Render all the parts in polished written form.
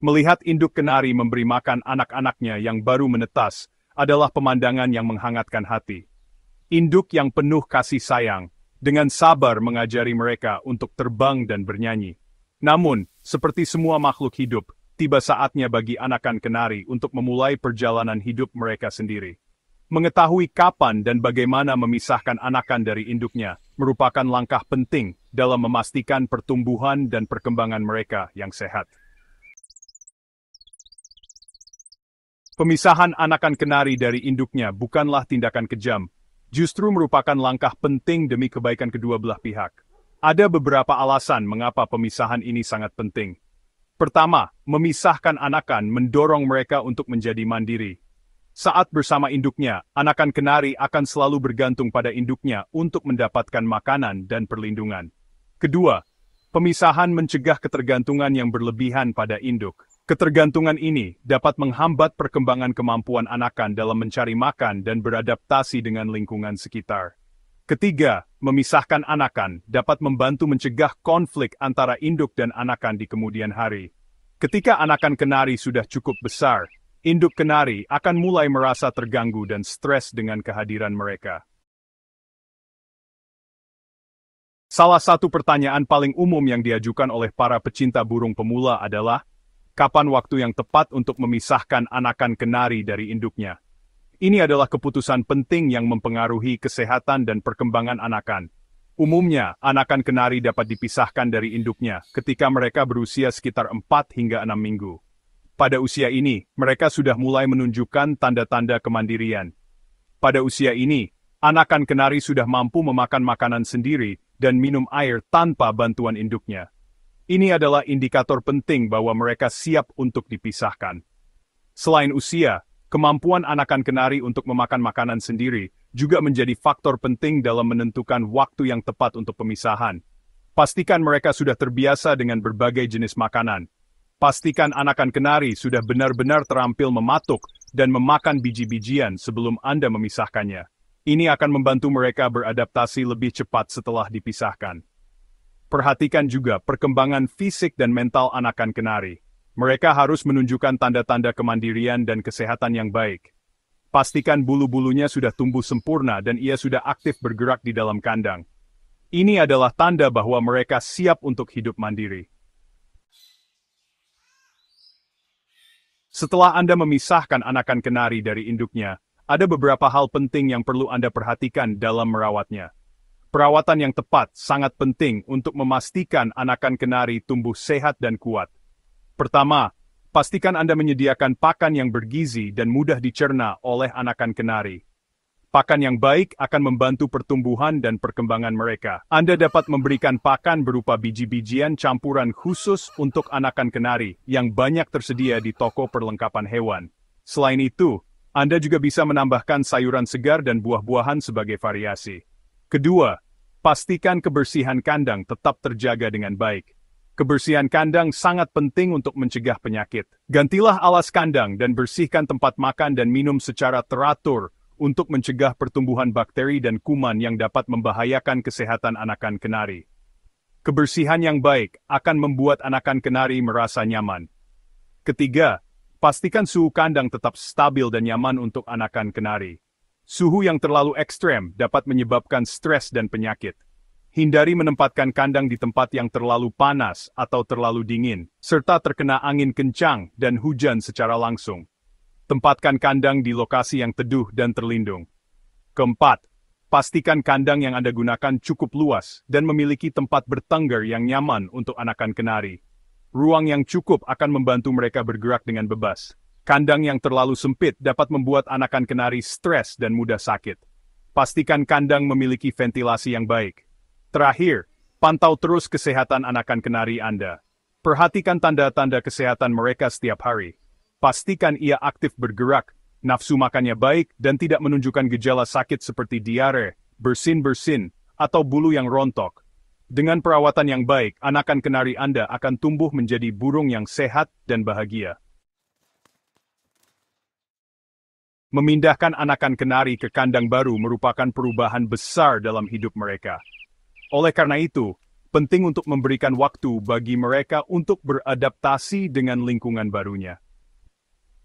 Melihat induk kenari memberi makan anak-anaknya yang baru menetas adalah pemandangan yang menghangatkan hati. Induk yang penuh kasih sayang, dengan sabar mengajari mereka untuk terbang dan bernyanyi. Namun, seperti semua makhluk hidup, tiba saatnya bagi anakan kenari untuk memulai perjalanan hidup mereka sendiri. Mengetahui kapan dan bagaimana memisahkan anakan dari induknya merupakan langkah penting dalam memastikan pertumbuhan dan perkembangan mereka yang sehat. Pemisahan anakan kenari dari induknya bukanlah tindakan kejam, justru merupakan langkah penting demi kebaikan kedua belah pihak. Ada beberapa alasan mengapa pemisahan ini sangat penting. Pertama, memisahkan anakan mendorong mereka untuk menjadi mandiri. Saat bersama induknya, anakan kenari akan selalu bergantung pada induknya untuk mendapatkan makanan dan perlindungan. Kedua, pemisahan mencegah ketergantungan yang berlebihan pada induk. Ketergantungan ini dapat menghambat perkembangan kemampuan anakan dalam mencari makan dan beradaptasi dengan lingkungan sekitar. Ketiga, memisahkan anakan dapat membantu mencegah konflik antara induk dan anakan di kemudian hari. Ketika anakan kenari sudah cukup besar, induk kenari akan mulai merasa terganggu dan stres dengan kehadiran mereka. Salah satu pertanyaan paling umum yang diajukan oleh para pecinta burung pemula adalah, kapan waktu yang tepat untuk memisahkan anakan kenari dari induknya? Ini adalah keputusan penting yang mempengaruhi kesehatan dan perkembangan anakan. Umumnya, anakan kenari dapat dipisahkan dari induknya ketika mereka berusia sekitar 4 hingga 6 minggu. Pada usia ini, mereka sudah mulai menunjukkan tanda-tanda kemandirian. Pada usia ini, anakan kenari sudah mampu memakan makanan sendiri dan minum air tanpa bantuan induknya. Ini adalah indikator penting bahwa mereka siap untuk dipisahkan. Selain usia, kemampuan anakan kenari untuk memakan makanan sendiri juga menjadi faktor penting dalam menentukan waktu yang tepat untuk pemisahan. Pastikan mereka sudah terbiasa dengan berbagai jenis makanan. Pastikan anakan kenari sudah benar-benar terampil mematuk dan memakan biji-bijian sebelum Anda memisahkannya. Ini akan membantu mereka beradaptasi lebih cepat setelah dipisahkan. Perhatikan juga perkembangan fisik dan mental anakan kenari. Mereka harus menunjukkan tanda-tanda kemandirian dan kesehatan yang baik. Pastikan bulu-bulunya sudah tumbuh sempurna dan ia sudah aktif bergerak di dalam kandang. Ini adalah tanda bahwa mereka siap untuk hidup mandiri. Setelah Anda memisahkan anakan kenari dari induknya, ada beberapa hal penting yang perlu Anda perhatikan dalam merawatnya. Perawatan yang tepat sangat penting untuk memastikan anakan kenari tumbuh sehat dan kuat. Pertama, pastikan Anda menyediakan pakan yang bergizi dan mudah dicerna oleh anakan kenari. Pakan yang baik akan membantu pertumbuhan dan perkembangan mereka. Anda dapat memberikan pakan berupa biji-bijian campuran khusus untuk anakan kenari yang banyak tersedia di toko perlengkapan hewan. Selain itu, Anda juga bisa menambahkan sayuran segar dan buah-buahan sebagai variasi. Kedua, pastikan kebersihan kandang tetap terjaga dengan baik. Kebersihan kandang sangat penting untuk mencegah penyakit. Gantilah alas kandang dan bersihkan tempat makan dan minum secara teratur untuk mencegah pertumbuhan bakteri dan kuman yang dapat membahayakan kesehatan anakan kenari. Kebersihan yang baik akan membuat anakan kenari merasa nyaman. Ketiga, pastikan suhu kandang tetap stabil dan nyaman untuk anakan kenari. Suhu yang terlalu ekstrem dapat menyebabkan stres dan penyakit. Hindari menempatkan kandang di tempat yang terlalu panas atau terlalu dingin, serta terkena angin kencang dan hujan secara langsung. Tempatkan kandang di lokasi yang teduh dan terlindung. Keempat, pastikan kandang yang Anda gunakan cukup luas dan memiliki tempat bertengger yang nyaman untuk anakan kenari. Ruang yang cukup akan membantu mereka bergerak dengan bebas. Kandang yang terlalu sempit dapat membuat anakan kenari stres dan mudah sakit. Pastikan kandang memiliki ventilasi yang baik. Terakhir, pantau terus kesehatan anakan kenari Anda. Perhatikan tanda-tanda kesehatan mereka setiap hari. Pastikan ia aktif bergerak, nafsu makannya baik, dan tidak menunjukkan gejala sakit seperti diare, bersin-bersin, atau bulu yang rontok. Dengan perawatan yang baik, anakan kenari Anda akan tumbuh menjadi burung yang sehat dan bahagia. Memindahkan anakan kenari ke kandang baru merupakan perubahan besar dalam hidup mereka. Oleh karena itu, penting untuk memberikan waktu bagi mereka untuk beradaptasi dengan lingkungan barunya.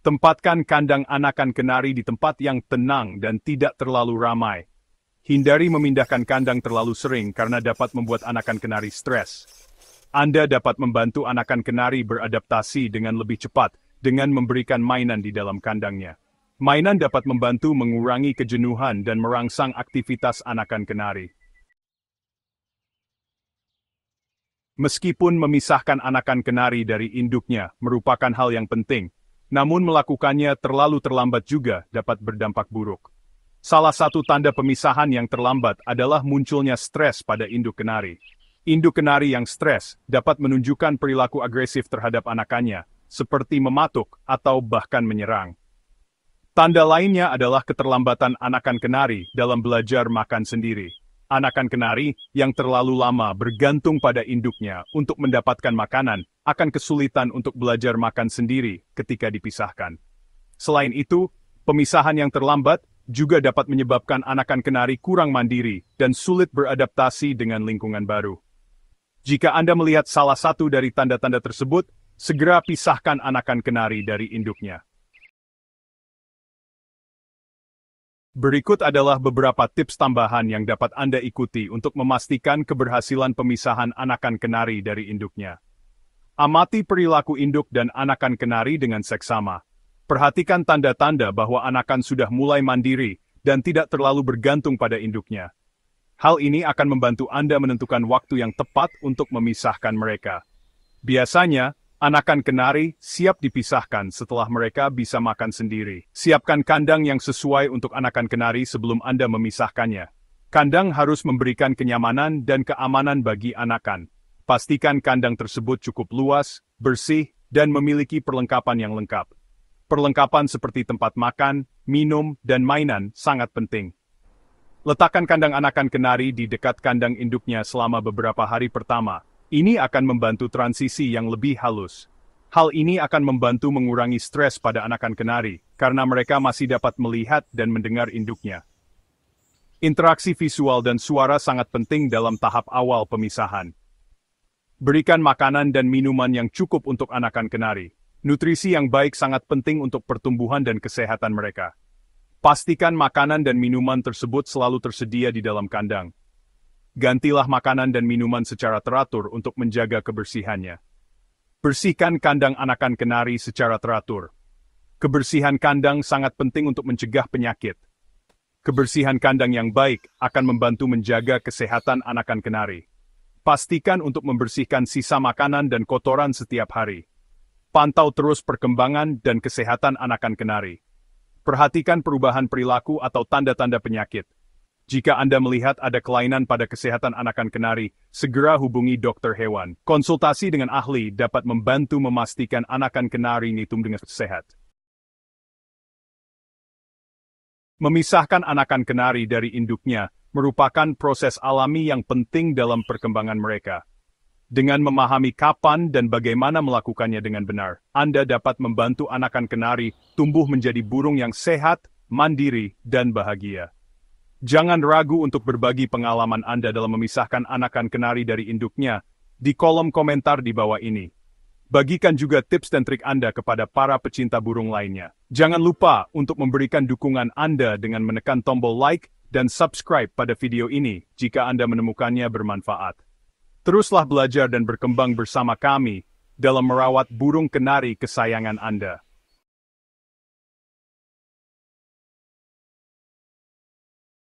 Tempatkan kandang anakan kenari di tempat yang tenang dan tidak terlalu ramai. Hindari memindahkan kandang terlalu sering karena dapat membuat anakan kenari stres. Anda dapat membantu anakan kenari beradaptasi dengan lebih cepat dengan memberikan mainan di dalam kandangnya. Mainan dapat membantu mengurangi kejenuhan dan merangsang aktivitas anakan kenari. Meskipun memisahkan anakan kenari dari induknya merupakan hal yang penting, namun melakukannya terlalu terlambat juga dapat berdampak buruk. Salah satu tanda pemisahan yang terlambat adalah munculnya stres pada induk kenari. Induk kenari yang stres dapat menunjukkan perilaku agresif terhadap anakannya, seperti mematuk atau bahkan menyerang. Tanda lainnya adalah keterlambatan anakan kenari dalam belajar makan sendiri. Anakan kenari yang terlalu lama bergantung pada induknya untuk mendapatkan makanan akan kesulitan untuk belajar makan sendiri ketika dipisahkan. Selain itu, pemisahan yang terlambat juga dapat menyebabkan anakan kenari kurang mandiri dan sulit beradaptasi dengan lingkungan baru. Jika Anda melihat salah satu dari tanda-tanda tersebut, segera pisahkan anakan kenari dari induknya. Berikut adalah beberapa tips tambahan yang dapat Anda ikuti untuk memastikan keberhasilan pemisahan anakan kenari dari induknya. Amati perilaku induk dan anakan kenari dengan seksama. Perhatikan tanda-tanda bahwa anakan sudah mulai mandiri dan tidak terlalu bergantung pada induknya. Hal ini akan membantu Anda menentukan waktu yang tepat untuk memisahkan mereka. Biasanya, anakan kenari siap dipisahkan setelah mereka bisa makan sendiri. Siapkan kandang yang sesuai untuk anakan kenari sebelum Anda memisahkannya. Kandang harus memberikan kenyamanan dan keamanan bagi anakan. Pastikan kandang tersebut cukup luas, bersih, dan memiliki perlengkapan yang lengkap. Perlengkapan seperti tempat makan, minum, dan mainan sangat penting. Letakkan kandang anakan kenari di dekat kandang induknya selama beberapa hari pertama. Ini akan membantu transisi yang lebih halus. Hal ini akan membantu mengurangi stres pada anakan kenari, karena mereka masih dapat melihat dan mendengar induknya. Interaksi visual dan suara sangat penting dalam tahap awal pemisahan. Berikan makanan dan minuman yang cukup untuk anakan kenari. Nutrisi yang baik sangat penting untuk pertumbuhan dan kesehatan mereka. Pastikan makanan dan minuman tersebut selalu tersedia di dalam kandang. Gantilah makanan dan minuman secara teratur untuk menjaga kebersihannya. Bersihkan kandang anakan kenari secara teratur. Kebersihan kandang sangat penting untuk mencegah penyakit. Kebersihan kandang yang baik akan membantu menjaga kesehatan anakan kenari. Pastikan untuk membersihkan sisa makanan dan kotoran setiap hari. Pantau terus perkembangan dan kesehatan anakan kenari. Perhatikan perubahan perilaku atau tanda-tanda penyakit. Jika Anda melihat ada kelainan pada kesehatan anakan kenari, segera hubungi dokter hewan. Konsultasi dengan ahli dapat membantu memastikan anakan kenari tumbuh dengan sehat. Memisahkan anakan kenari dari induknya merupakan proses alami yang penting dalam perkembangan mereka. Dengan memahami kapan dan bagaimana melakukannya dengan benar, Anda dapat membantu anakan kenari tumbuh menjadi burung yang sehat, mandiri, dan bahagia. Jangan ragu untuk berbagi pengalaman Anda dalam memisahkan anakan kenari dari induknya di kolom komentar di bawah ini. Bagikan juga tips dan trik Anda kepada para pecinta burung lainnya. Jangan lupa untuk memberikan dukungan Anda dengan menekan tombol like dan subscribe pada video ini jika Anda menemukannya bermanfaat. Teruslah belajar dan berkembang bersama kami dalam merawat burung kenari kesayangan Anda.